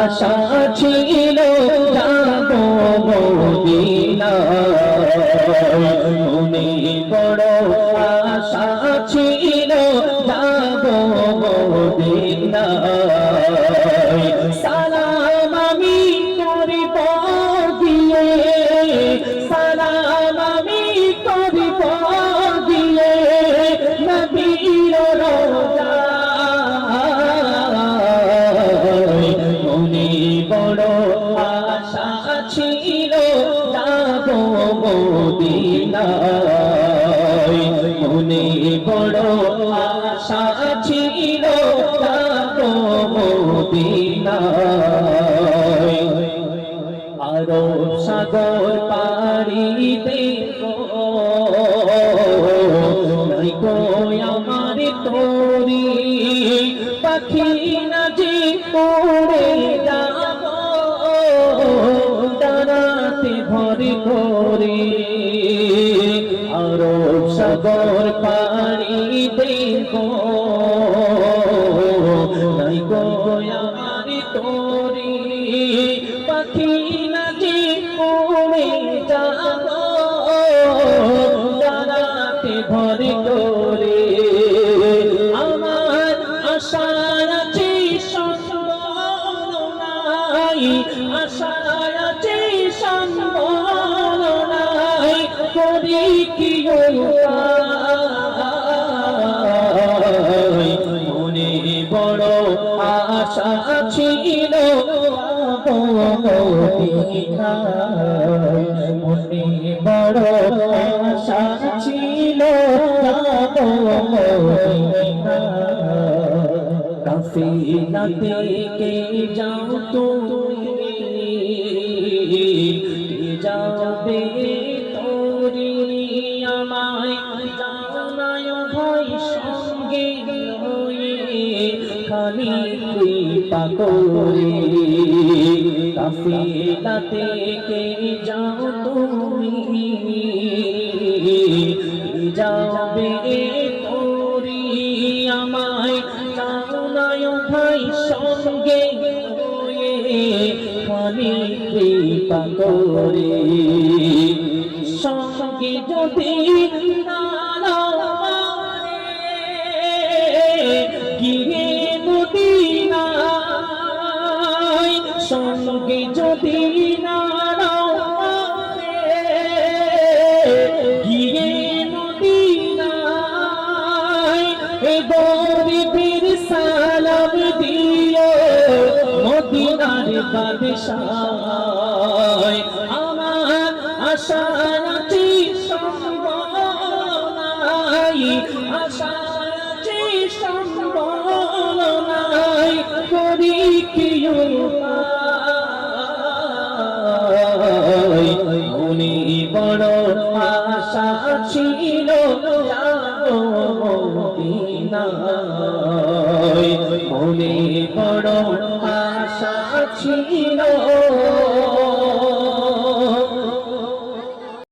আশা ছিল যাব মদিনায় মনে বড় আশা ছিল যাব মদিনায় সালাম আমি করিব দিয়ে সালাম আমি করিব দিয়ে নবীর রওজায় মনে বড় আশা ছিল যাব মদিনায় মনে বড় আশা ছিল যাব মদিনায় আরব সাগর পাড়ি দেব নাই গো আমার তোরি পাখি না যে উড়ে যাব দাঁড়াতে ভরে করে আরব সাগর পাড়ি দেব নাই গো আমার তোরি পাখি না যে উড়ে যাব দাঁড়াতে ভরে করে আমার আশা আছে সম্বল নাই আশা আছে সম্বল নাই করি কি মনে বড় আশা ছিল মনে বড় আশা ছিল কাফিলাতে কে যাও তুমি যাবে তোরি আমায় জানায় ভাই সঙ্গে হয়ে খালি কৃপা করে কাফিলাতে কে যাও তুমি যাবে তোরি আমায় জানায় ভাই সঙ্গে হয়ে খালি কৃপা করে সঙ্গে যদি গিয়ে মদিনায় সঙ্গে যদি গিয়ে মদিনায় গরিবের সালাম দিও মদিনার বাদশায় আমার আশা আছে সম্বল নাই আশা আছে সম্বল নাই করি কি মনে বড় আশা ছিল যাব মদিনায় মনে বড় আশা ছিল